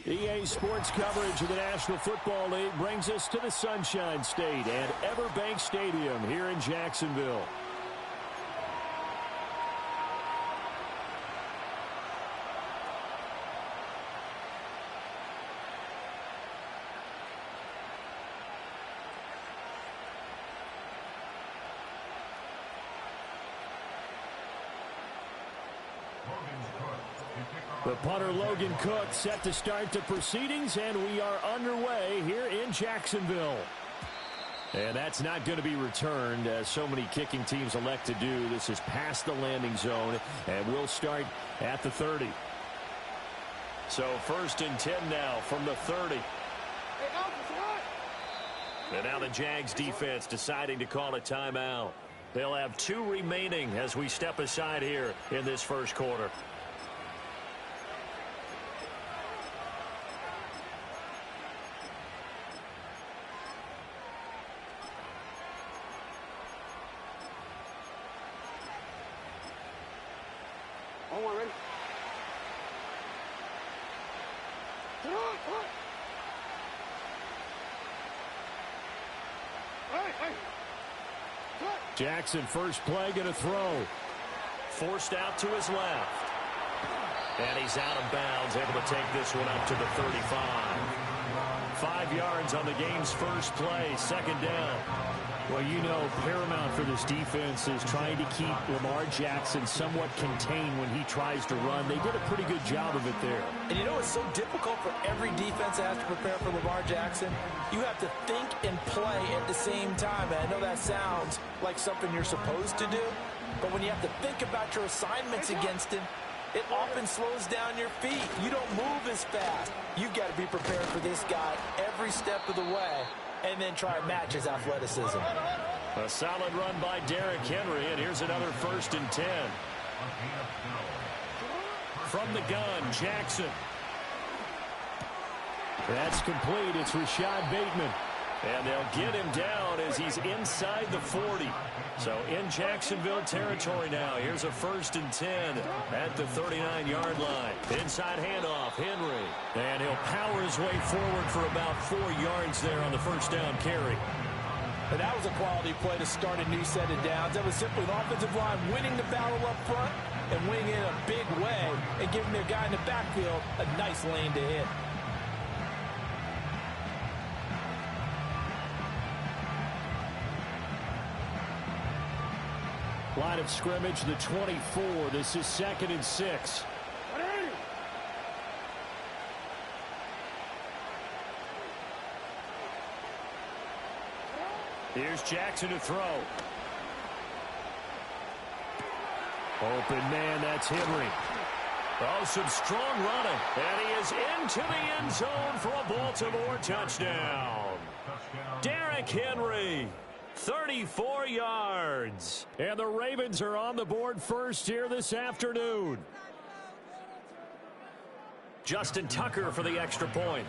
EA Sports coverage of the National Football League brings us to the Sunshine State and Everbank Stadium here in Jacksonville. The punter Logan Cook set to start the proceedings, and we are underway here in Jacksonville. And that's not going to be returned, as so many kicking teams elect to do. This is past the landing zone, and we'll start at the 30. So 1st and 10 now from the 30. And now the Jags defense deciding to call a timeout. They'll have 2 remaining as we step aside here in this first quarter. Jackson, first play, going to throw. Forced out to his left. And he's out of bounds, able to take this one up to the 35. 5 yards on the game's first play, 2nd down. Well, you know, paramount for this defense is trying to keep Lamar Jackson somewhat contained when he tries to run. They did a pretty good job of it there. And you know, it's so difficult for every defense that has to prepare for Lamar Jackson. You have to think and play at the same time. And I know that sounds like something you're supposed to do, but when you have to think about your assignments against him, it often slows down your feet. You don't move as fast. You've got to be prepared for this guy every step of the way and then try and match his athleticism. A solid run by Derrick Henry, and here's another 1st and 10. From the gun, Jackson. That's complete. It's Rashad Bateman. And they'll get him down as he's inside the 40. So in Jacksonville territory now. Here's a 1st and 10 at the 39-yard line. Inside handoff, Henry. And he'll power his way forward for about 4 yards there on the first down carry. And that was a quality play to start a new set of downs. That was simply an offensive line winning the battle up front and winning in a big way and giving their guy in the backfield a nice lane to hit. Line of scrimmage, the 24. This is 2nd and 6. Here's Jackson to throw. Open man, that's Henry. Oh, some strong running. And he is into the end zone for a Baltimore touchdown. Derrick Henry. 34 yards. And the Ravens are on the board first here this afternoon. Justin Tucker for the extra point.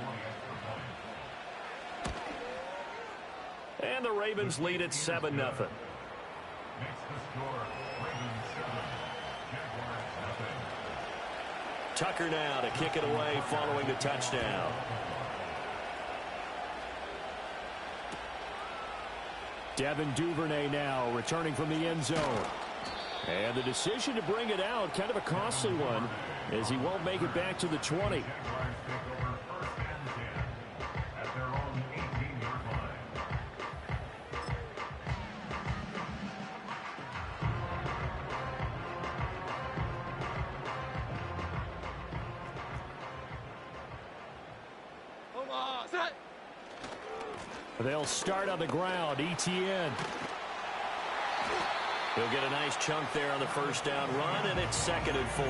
And the Ravens lead at 7-0. Tucker now to kick it away following the touchdown. Devin Duvernay now returning from the end zone. And the decision to bring it out, kind of a costly one, as he won't make it back to the 20. They'll start on the ground. Etienne. He'll get a nice chunk there on the first down run, and it's 2nd and 4.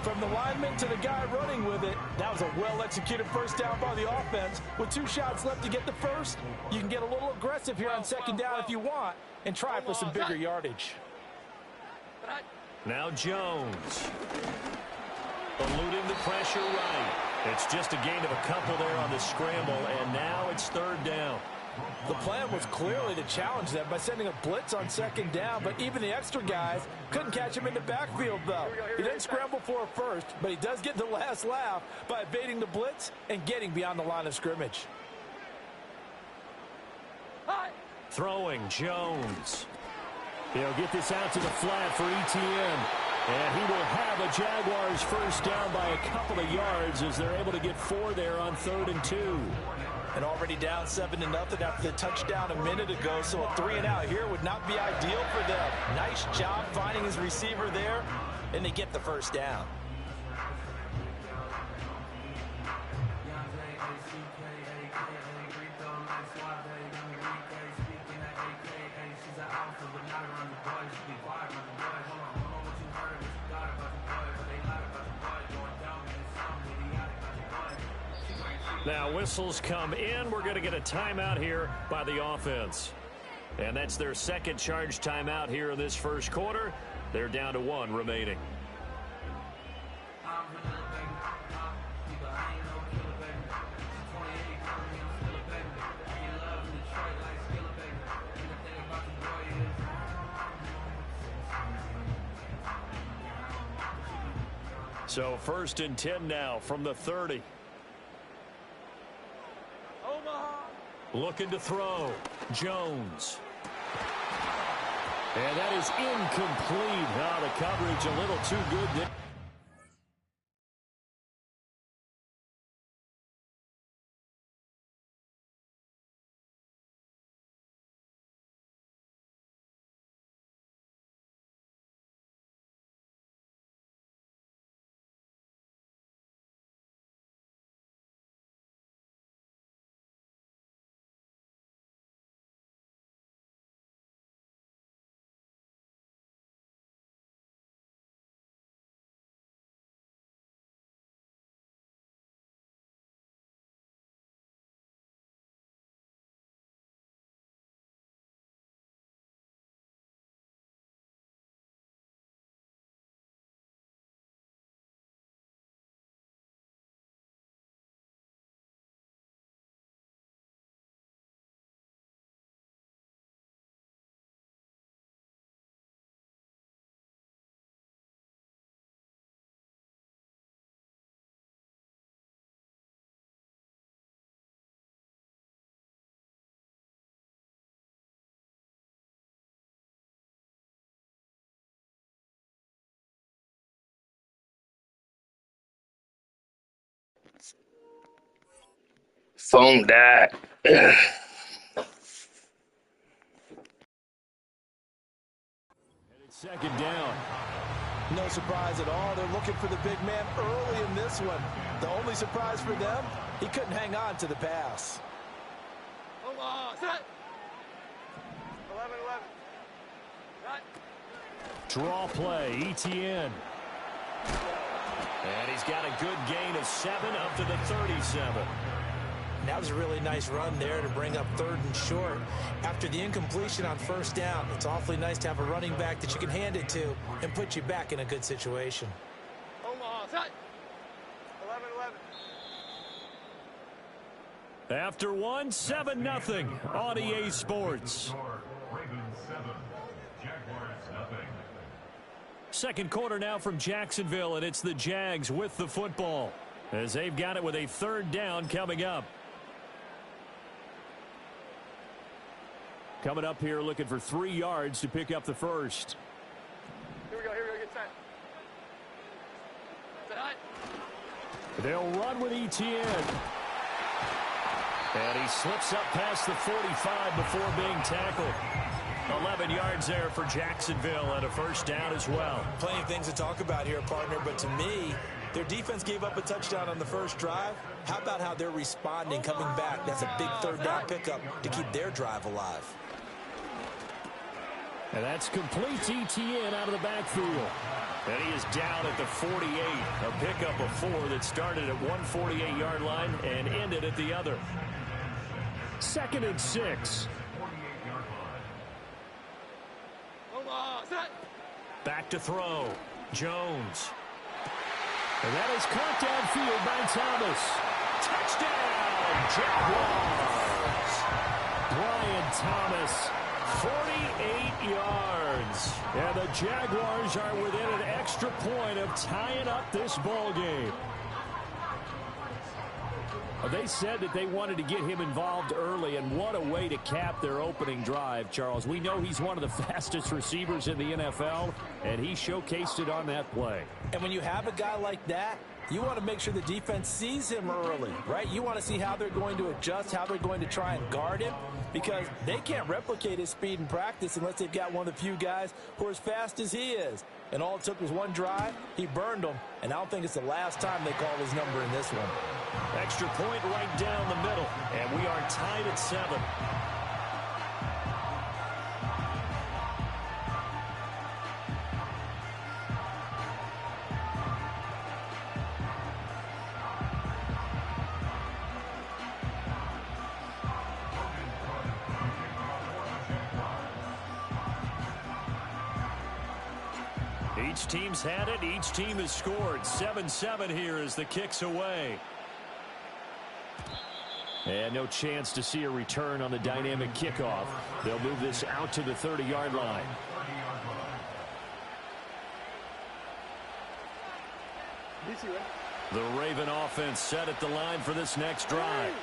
From the lineman to the guy running with it, that was a well-executed first down by the offense. With 2 shots left to get the first, you can get a little aggressive here on 2nd down if you want and try for some bigger yardage. Now Jones. Eluding the pressure right. It's just a gain of a couple there on the scramble, and now it's 3rd down. The plan was clearly to challenge them by sending a blitz on second down, but even the extra guys couldn't catch him in the backfield, though. He didn't scramble for a first, but he does get the last laugh by evading the blitz and getting beyond the line of scrimmage. Throwing Jones. He'll get this out to the flat for Etienne. And he will have a Jaguars first down by a couple of yards as they're able to get 4 there on 3rd and 2. And already down 7-0 after the touchdown a minute ago, so a 3 and out here would not be ideal for them. Nice job finding his receiver there, and they get the first down. Now whistles come in. We're going to get a timeout here by the offense. And that's their second charge timeout here in this first quarter. They're down to 1 remaining. So 1st and 10 now from the 30. Looking to throw. Jones. And that is incomplete. Now the coverage a little too good there. Phone died. Second down. No surprise at all. They're looking for the big man early in this one. The only surprise for them, he couldn't hang on to the pass. Set. 11-11. Draw play, Etienne. And he's got a good gain of 7 up to the 37. That was a really nice run there to bring up 3rd and short. After the incompletion on 1st down, it's awfully nice to have a running back that you can hand it to and put you back in a good situation. Omaha, set. 11-11. After 1, 7-0 on EA Sports. Ravens 7, Jaguars 0. Second quarter now from Jacksonville, and it's the Jags with the football as they've got it with a 3rd down coming up. Coming up here looking for 3 yards to pick up the first. Here we go, get set. Set. They'll run with Etienne. And he slips up past the 45 before being tackled. 11 yards there for Jacksonville and a first down as well. Plenty of things to talk about here, partner, but to me, their defense gave up a touchdown on the first drive. How about how they're responding, coming back? That's a big 3rd down pickup to keep their drive alive. And that's complete Etienne out of the backfield. And he is down at the 48. A pickup of 4 that started at 148-yard line and ended at the other. 2nd and 6. Omaha, set. Back to throw. Jones. And that is caught downfield by Thomas. Touchdown, Jaguars. Brian Thomas, 48 yards. And the Jaguars are within an extra point of tying up this ball game. They said that they wanted to get him involved early, and what a way to cap their opening drive, Charles. We know he's one of the fastest receivers in the NFL, and he showcased it on that play. And when you have a guy like that, you want to make sure the defense sees him early, right? You want to see how they're going to adjust, how they're going to try and guard him, because they can't replicate his speed in practice unless they've got one of the few guys who are as fast as he is. And all it took was one drive. He burned them, and I don't think it's the last time they call his number in this one. Extra point right down the middle, and we are tied at 7. Each team's had it. Each team has scored. 7-7 here as the kick's away. And no chance to see a return on the dynamic kickoff. They'll move this out to the 30-yard line. The Raven offense set at the line for this next drive.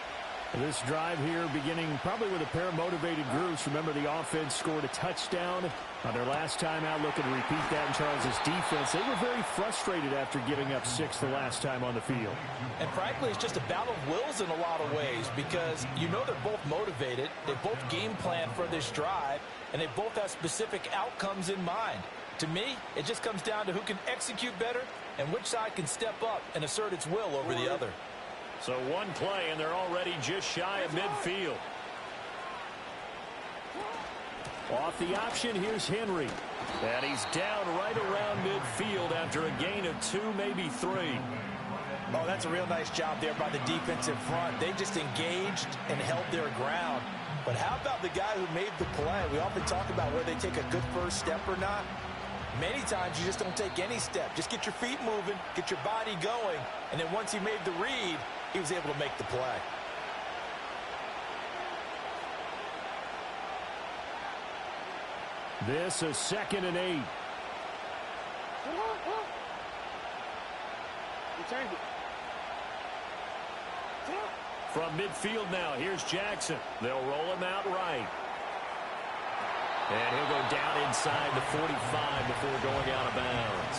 This drive here beginning probably with a pair of motivated groups. Remember, the offense scored a touchdown on their last time out. Looking to repeat that in Charles's defense. They were very frustrated after giving up 6 the last time on the field. And frankly, it's just a battle of wills in a lot of ways, because you know they're both motivated. They both game plan for this drive, and they both have specific outcomes in mind. To me, it just comes down to who can execute better and which side can step up and assert its will over the other. So one play, and they're already just shy of midfield. Off the option, here's Henry. And he's down right around midfield after a gain of 2, maybe 3. Oh, that's a real nice job there by the defensive front. They just engaged and held their ground. But how about the guy who made the play? We often talk about whether they take a good first step or not. Many times you just don't take any step. Just get your feet moving, get your body going, and then once he made the read, he was able to make the play. This is 2nd and 8. From midfield now, here's Jackson. They'll roll him out right. And he'll go down inside the 45 before going out of bounds.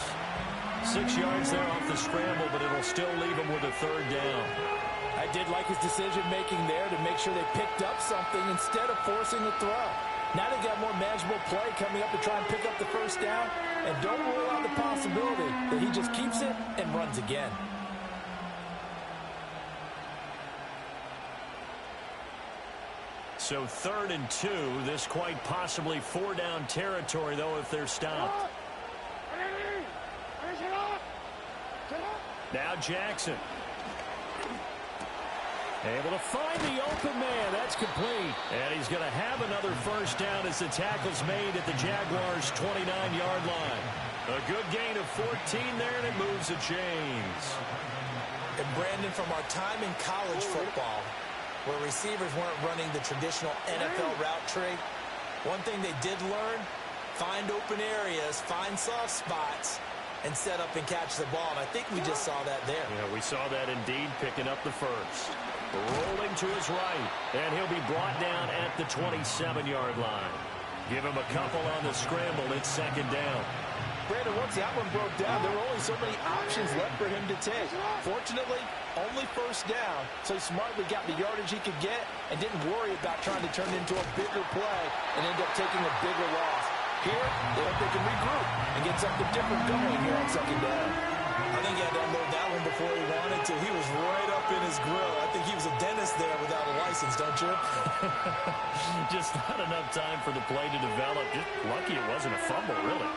6 yards there off the scramble, but it'll still leave him with a 3rd down. I did like his decision-making there to make sure they picked up something instead of forcing the throw. Now they got more manageable play coming up to try and pick up the 1st down, and don't rule out the possibility that he just keeps it and runs again. So 3rd and 2, this quite possibly 4-down territory, though, if they're stopped. Now Jackson. Able to find the open man. That's complete. And he's going to have another 1st down as the tackle's made at the Jaguars' 29-yard line. A good gain of 14 there, and it moves the chains. And Brandon, from our time in college football, where receivers weren't running the traditional NFL route tree, one thing they did learn, find open areas, find soft spots, and set up and catch the ball. And I think we just saw that there. Yeah, we saw that indeed, picking up the 1st. Rolling to his right, and he'll be brought down at the 27-yard line. Give him a couple on the scramble. It's 2nd down. Brandon, once that one broke down, there were only so many options left for him to take. Fortunately, only 1st down, so he smartly got the yardage he could get and didn't worry about trying to turn it into a bigger play and end up taking a bigger loss. Here, they hope they can regroup and get something different going here on 2nd down. I think he had to unload that one before he wanted to. He was right up in his grill. I think he was a dentist there without a license, don't you? Just not enough time for the play to develop. Just lucky it wasn't a fumble, really.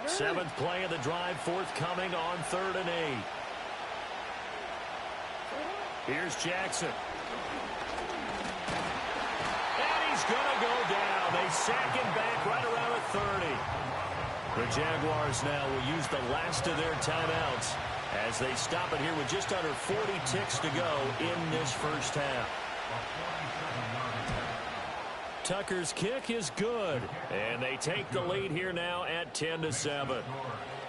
Seventh play of the drive forthcoming on 3rd and 8. Here's Jackson. And he's going to go down. They sack him back right around at 30. The Jaguars now will use the last of their timeouts as they stop it here with just under 40 ticks to go in this first half. Tucker's kick is good, and they take the lead here now at 10-7.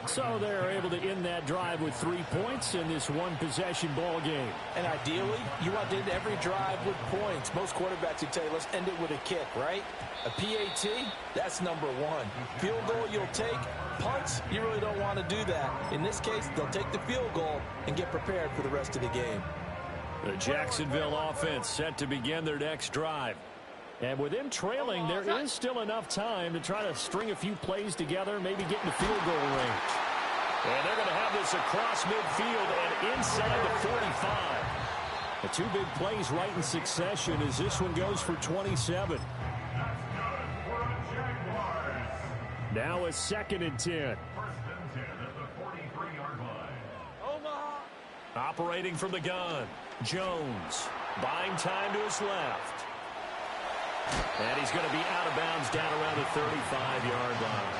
So they're able to end that drive with 3 points in this one-possession ball game. And ideally, you want to end every drive with points. Most quarterbacks would tell you, let's end it with a kick, right? A PAT, that's number one. Field goal you'll take. Punts, you really don't want to do that. In this case, they'll take the field goal and get prepared for the rest of the game. The Jacksonville offense set to begin their next drive. And with them trailing, there is still enough time to try to string a few plays together, maybe get into field goal range. And they're going to have this across midfield and inside the 45. The 2 big plays right in succession as this one goes for 27. Now a 2nd and 10. First and 10 at the 43-yard line. Omaha. Operating from the gun, Jones. Buying time to his left. And he's going to be out of bounds down around the 35-yard line.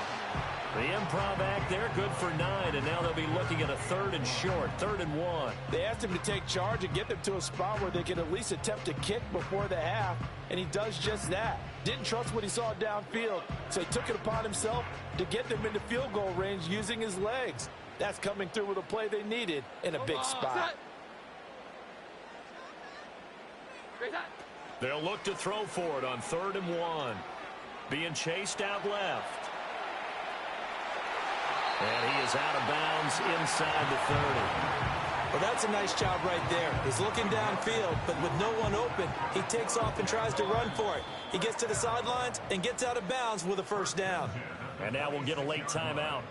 The improv act there, good for 9, and now they'll be looking at a 3rd and short, 3rd and 1. They asked him to take charge and get them to a spot where they could at least attempt to kick before the half, and he does just that. Didn't trust what he saw downfield, so he took it upon himself to get them into field goal range using his legs. That's coming through with a play they needed in a big spot. They'll look to throw for it on 3rd and 1. Being chased out left. And he is out of bounds inside the 30. Well, that's a nice job right there. He's looking downfield, but with no one open, he takes off and tries to run for it. He gets to the sidelines and gets out of bounds with a first down. And now we'll get a late timeout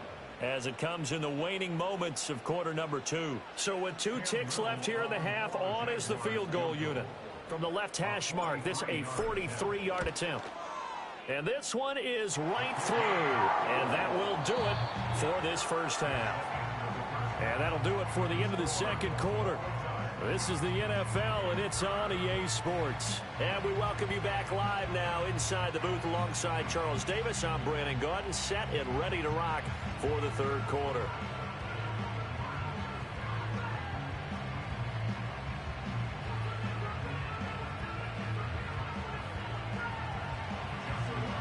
as it comes in the waning moments of quarter number 2. So with 2 ticks left here in the half, on is the field goal unit. From the left hash mark, this a 43-yard attempt. And this one is right through. And that will do it for this first half. And that'll do it for the end of the second quarter. This is the NFL, and it's on EA Sports. And we welcome you back live now inside the booth alongside Charles Davis. I'm Brandon Gaudin, set and ready to rock for the third quarter.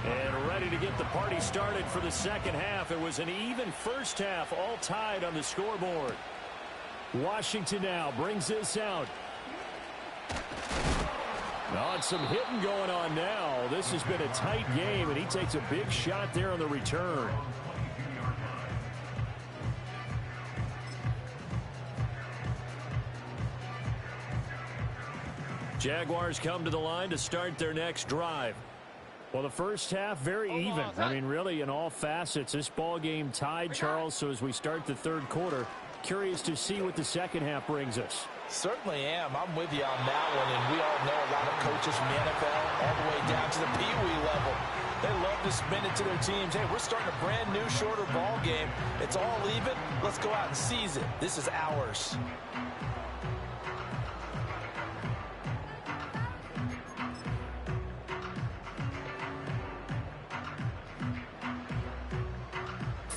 And ready to get the party started for the second half. It was an even first half, all tied on the scoreboard. Washington now brings this out. Oh, and some hitting going on now. This has been a tight game, and he takes a big shot there on the return. Jaguars come to the line to start their next drive. Well, the first half, very even. I mean, really, in all facets, this ball game tied, Charles. So as we start the third quarter, curious to see what the second half brings us. Certainly am. I'm with you on that one, and we all know a lot of coaches from the NFL all the way down to the Pee-wee level. They love to spin it to their teams. Hey, we're starting a brand new, shorter ball game. It's all even. Let's go out and seize it. This is ours.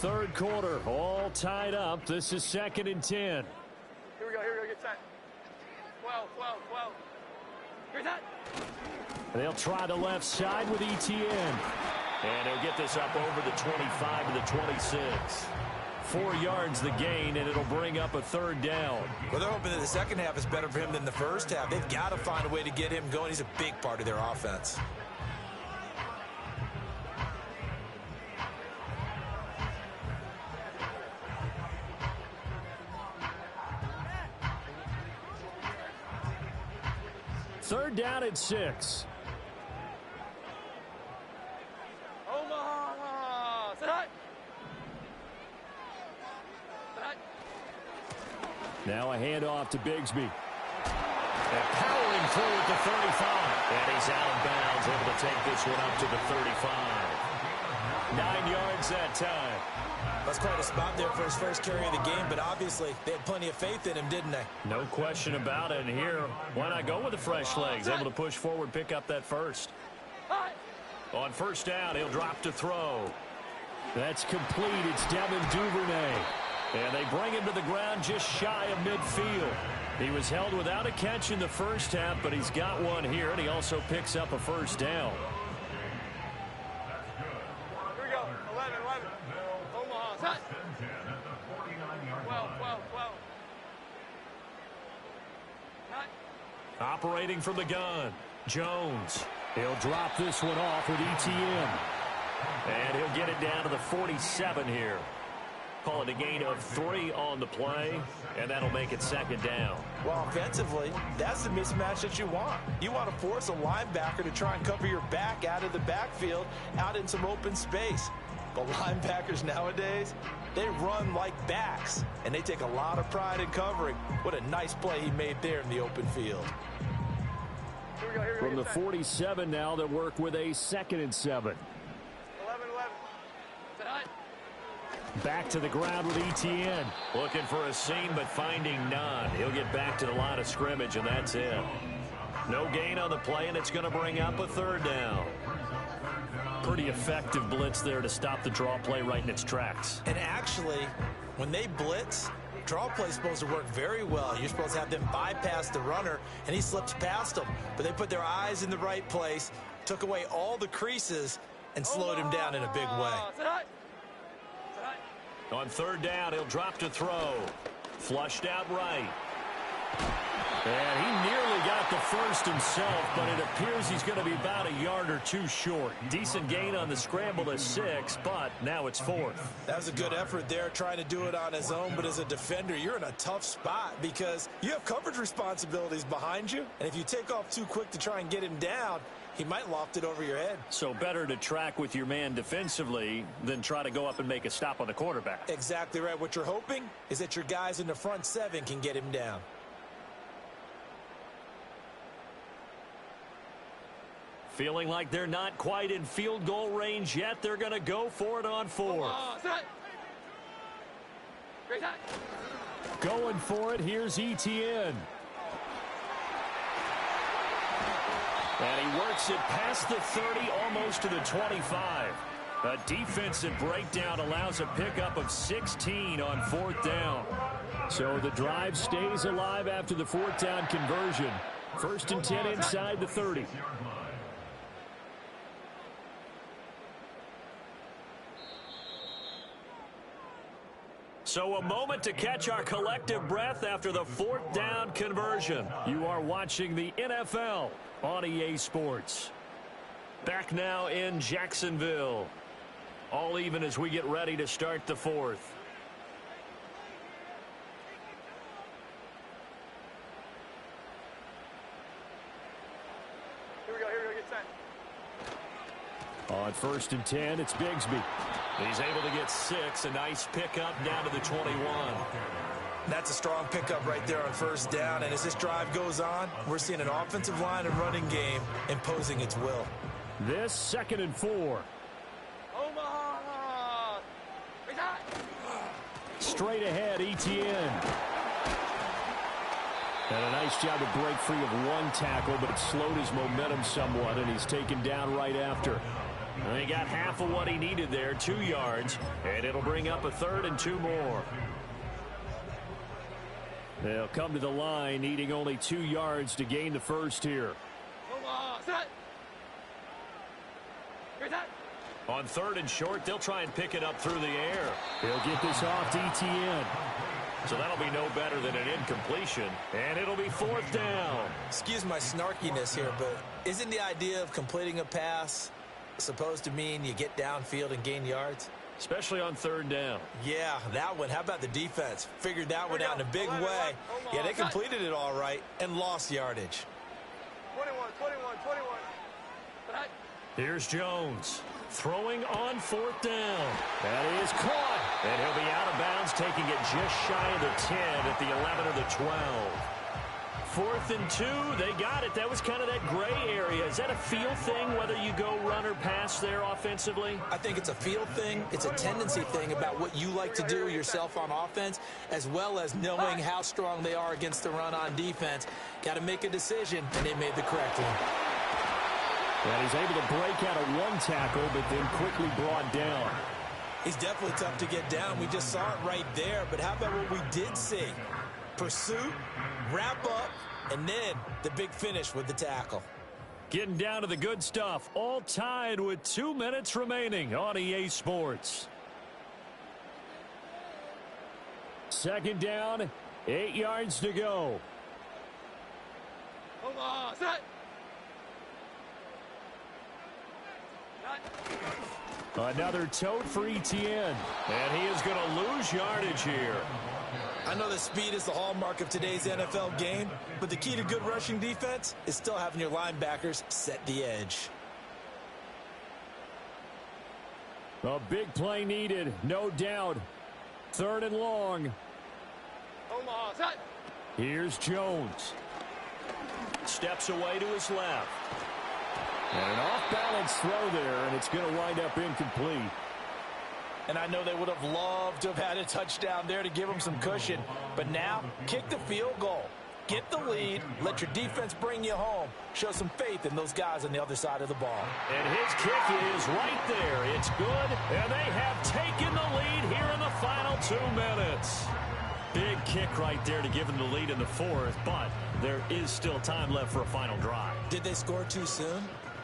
Third quarter, all tied up. This is 2nd and 10. Here we go, get set. 12. Here's that. They'll try the left side with ETN. And he'll get this up over the 25 to the 26. 4 yards the gain, and it'll bring up a third down. Well, they're hoping that the second half is better for him than the first half. They've got to find a way to get him going. He's a big part of their offense. Third down at 6. Omaha. Set. Now a handoff to Bigsby. And powering through at the 35. And he's out of bounds, able to take this one up to the 35. 9 yards that time. That's quite a spot there for his first carry of the game, but obviously they had plenty of faith in him, didn't they? No question about it. And here, why not go with the fresh legs? Able to push forward, pick up that first. On first down, he'll drop to throw. That's complete. It's Devin Duvernay. And they bring him to the ground just shy of midfield. He was held without a catch in the first half, but he's got one here, and he also picks up a first down. Here we go. 11. Omaha. Set. 12. Operating from the gun, Jones. He'll drop this one off with ETN. And he'll get it down to the 47 here. Call it a gain of 3 on the play, and that'll make it second down. Well, offensively, that's the mismatch that you want. You want to force a linebacker to try and cover your back out of the backfield, out in some open space. But linebackers nowadays, they run like backs, and they take a lot of pride in covering. What a nice play he made there in the open field. Here we go. From the 47 now, they'll work with a 2nd and 7. 11. Set high. Back to the ground with ETN. Looking for a seam, but finding none. He'll get back to the line of scrimmage, and that's it. No gain on the play, and it's going to bring up a 3rd down. Pretty effective blitz there to stop the draw play right in its tracks. And actually, when they blitz, draw play is supposed to work very well. You're supposed to have them bypass the runner, and he slips past them. But they put their eyes in the right place, took away all the creases, and slowed him down in a big way. Set high. On 3rd down, he'll drop to throw. Flushed out right. And he nearly got the first himself, but it appears he's going to be about a yard or 2 short. Decent gain on the scramble to 6, but now it's 4th. That was a good effort there, trying to do it on his own. But as a defender, you're in a tough spot because you have coverage responsibilities behind you. And if you take off too quick to try and get him down, he might loft it over your head. So better to track with your man defensively than try to go up and make a stop on the quarterback. Exactly right. What you're hoping is that your guys in the front 7 can get him down. Feeling like they're not quite in field goal range yet. They're going to go for it on 4th. Set. Great time. Going for it. Here's ETN. And he works it past the 30, almost to the 25. A defensive breakdown allows a pickup of 16 on 4th down. So the drive stays alive after the 4th down conversion. 1st and 10 inside the 30. So a moment to catch our collective breath after the 4th down conversion. You are watching the NFL on EA Sports. Back now in Jacksonville. All even as we get ready to start the 4th. Here we go. Get set. On 1st and 10, it's Bigsby. He's able to get 6. A nice pickup down to the 21. That's a strong pickup right there on 1st down. And as this drive goes on, we're seeing an offensive line and running game imposing its will. This 2nd and 4. Omaha. Great time. Straight ahead, ETN. And a nice job to break free of 1 tackle, but it slowed his momentum somewhat, and he's taken down right after. And he got half of what he needed there, 2 yards, and it'll bring up a 3rd and 2 more. They'll come to the line, needing only 2 yards to gain the first here. Omaha. Set. Great time. On 3rd and short, they'll try and pick it up through the air. He'll get this off to ETN. So that'll be no better than an incompletion, and it'll be 4th down. Excuse my snarkiness here, but isn't the idea of completing a pass supposed to mean you get downfield and gain yards? Especially on 3rd down. Yeah, that one. How about the defense? Figured that one out in a big way. Yeah, they completed it all right and lost yardage. 21. Set high. Here's Jones. Throwing on 4th down. That is caught. And he'll be out of bounds, taking it just shy of the 10 at the 11 or the 12. 4th and 2, they got it. That was kind of that gray area. Is that a feel thing, whether you go run or pass there offensively? I think it's a feel thing. It's a tendency thing about what you like to do yourself on offense, as well as knowing how strong they are against the run on defense. Got to make a decision, and they made the correct one. And he's able to break out of 1 tackle, but then quickly brought down. He's definitely tough to get down. We just saw it right there. But how about what we did see? Pursuit, wrap up, and then the big finish with the tackle. Getting down to the good stuff. All tied with 2 minutes remaining on EA Sports. Second down, 8 yards to go. Hold on, set. Another tote for Etienne. And he is going to lose yardage here. I know that speed is the hallmark of today's NFL game, but the key to good rushing defense is still having your linebackers set the edge. A big play needed, no doubt. Third and long. Hold on, set. Here's Jones. Steps away to his left. And an off-balance throw there, and it's going to wind up incomplete. And I know they would have loved to have had a touchdown there to give them some cushion. But now, kick the field goal. Get the lead. Let your defense bring you home. Show some faith in those guys on the other side of the ball. And his kick is right there. It's good, and they have taken the lead here in the final 2 minutes. Big kick right there to give them the lead in the fourth, but there is still time left for a final drive. Did they score too soon?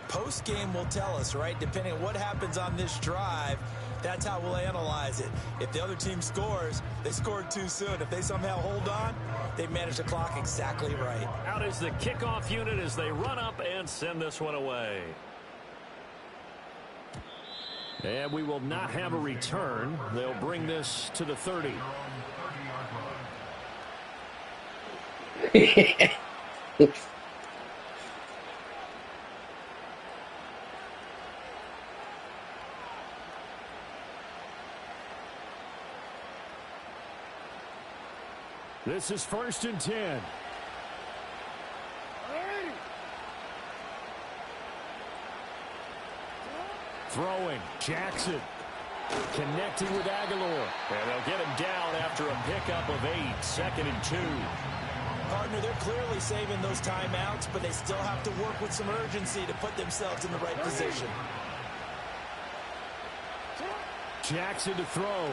Post-game will tell us, right? Depending on what happens on this drive, that's how we'll analyze it. If the other team scores, they scored too soon. If they somehow hold on, they managed the clock exactly right. Out is the kickoff unit as they run up and send this one away. And we will not have a return. They'll bring this to the 30. This is 1st and 10. Throwing, Jackson. Connecting with Aguilar. And they'll get him down after a pickup of 8. 2nd and 2. Partner, they're clearly saving those timeouts, but they still have to work with some urgency to put themselves in the right position. Jackson to throw.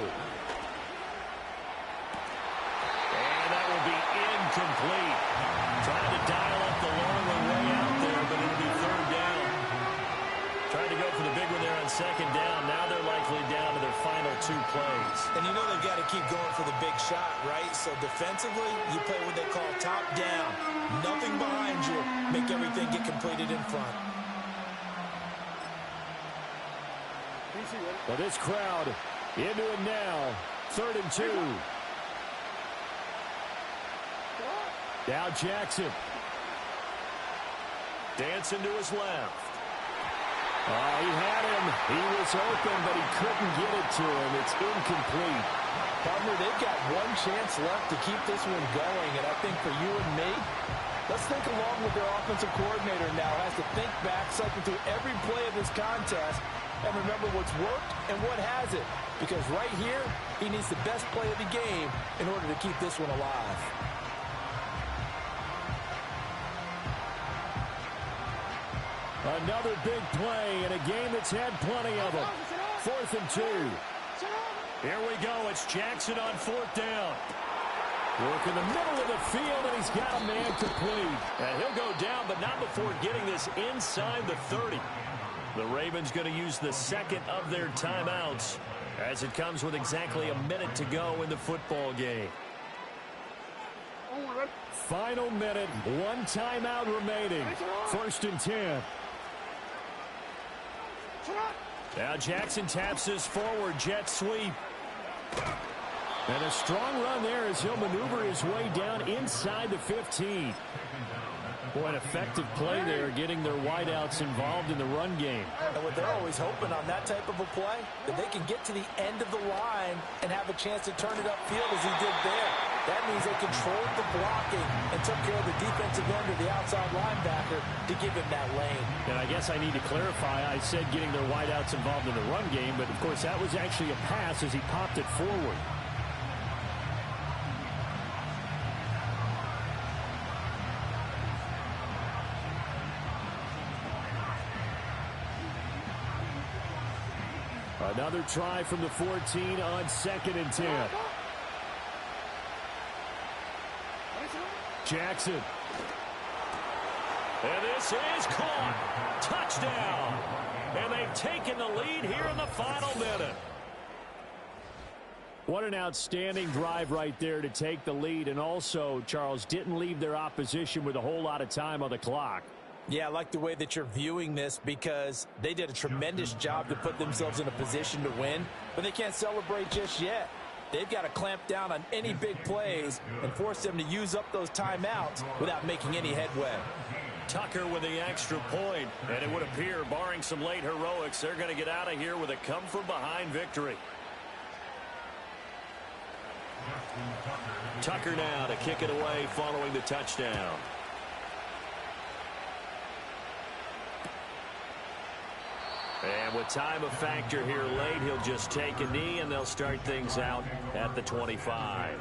And that will be incomplete. Trying to dial up the longer way out there, but it'll be 3rd down. Trying to go for the big one there on 2nd down. Now they're likely down to their final 2 plays. And you know they've got to keep going for the big shot, right? So defensively, you play what they call top down. Nothing behind you. Make everything get completed in front. Well, this crowd into it now. 3rd and 2. Now Jackson. Dancing to his left. He had him. He was open, but he couldn't get it to him. It's incomplete. Partner, they've got one chance left to keep this one going, and I think for you and me, let's think along with their offensive coordinator now. Has to think back, cycle through every play of this contest, and remember what's worked and what hasn't. Because right here, he needs the best play of the game in order to keep this one alive. Another big play in a game that's had plenty of them. 4th and 2. Here we go. It's Jackson on 4th down. Work in the middle of the field, and he's got a man complete. And he'll go down, but not before getting this inside the 30. The Ravens going to use the 2nd of their timeouts as it comes with exactly a minute to go in the football game. Final minute, 1 timeout remaining. 1st and 10. Now Jackson taps this forward jet sweep. And a strong run there as he'll maneuver his way down inside the 15. Boy, an effective play there, getting their wideouts involved in the run game. And what they're always hoping on that type of a play, that they can get to the end of the line and have a chance to turn it upfield as he did there. That means they controlled the blocking and took care of the defensive end or the outside linebacker to give him that lane. And I guess I need to clarify, I said getting their wideouts involved in the run game, but of course that was actually a pass as he popped it forward. Another try from the 14 on 2nd and 10. Jackson. And this is caught. Touchdown. And they've taken the lead here in the final minute. What an outstanding drive right there to take the lead. And also, Charles, didn't leave their opposition with a whole lot of time on the clock. Yeah, I like the way that you're viewing this because they did a tremendous job to put themselves in a position to win, but they can't celebrate just yet. They've got to clamp down on any big plays and force them to use up those timeouts without making any headway. Tucker with the extra point, and it would appear, barring some late heroics, they're going to get out of here with a come-from-behind victory. Tucker now to kick it away following the touchdown. And with time a factor here late, he'll just take a knee, and they'll start things out at the 25.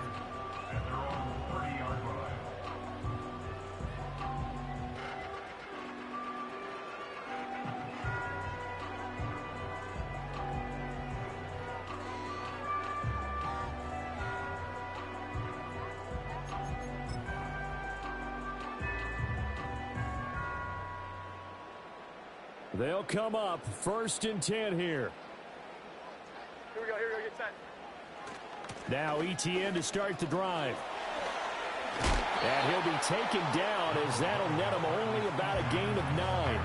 They'll come up 1st and 10 here. Here we go, get set. Now ETN to start the drive. And he'll be taken down as that'll net him only about a gain of 9.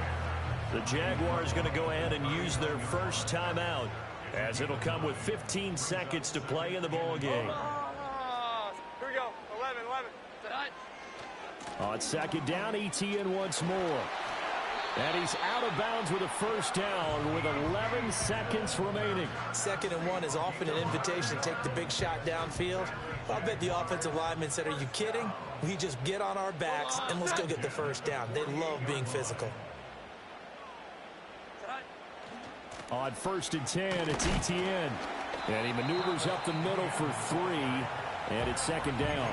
The Jaguars going to go ahead and use their first timeout, as it'll come with 15 seconds to play in the ball game. Here we go, 11. Tonight. On 2nd down, ETN once more. And he's out of bounds with a first down with 11 seconds remaining. 2nd and 1 is often an invitation to take the big shot downfield. I bet the offensive lineman said, are you kidding? We just get on our backs and let's go get the first down. They love being physical. On 1st and 10, it's ETN. And he maneuvers up the middle for 3. And it's 2nd down.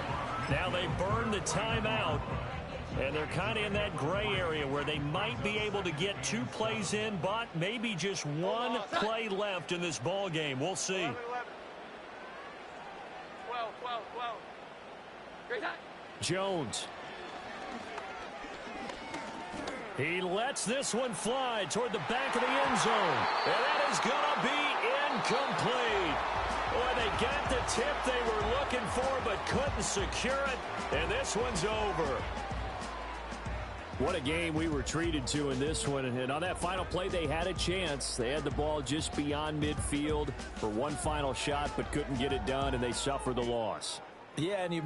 Now they burn the timeout. And they're kind of in that gray area where they might be able to get 2 plays in, but maybe just 1 play left in this ball game. We'll see. 11. 12. Great time. Jones. He lets this one fly toward the back of the end zone. And that is going to be incomplete. Boy, they got the tip they were looking for but couldn't secure it. And this one's over. What a game we were treated to in this one. And on that final play, they had a chance. They had the ball just beyond midfield for one final shot, but couldn't get it done, and they suffered the loss. Yeah, and you mentioned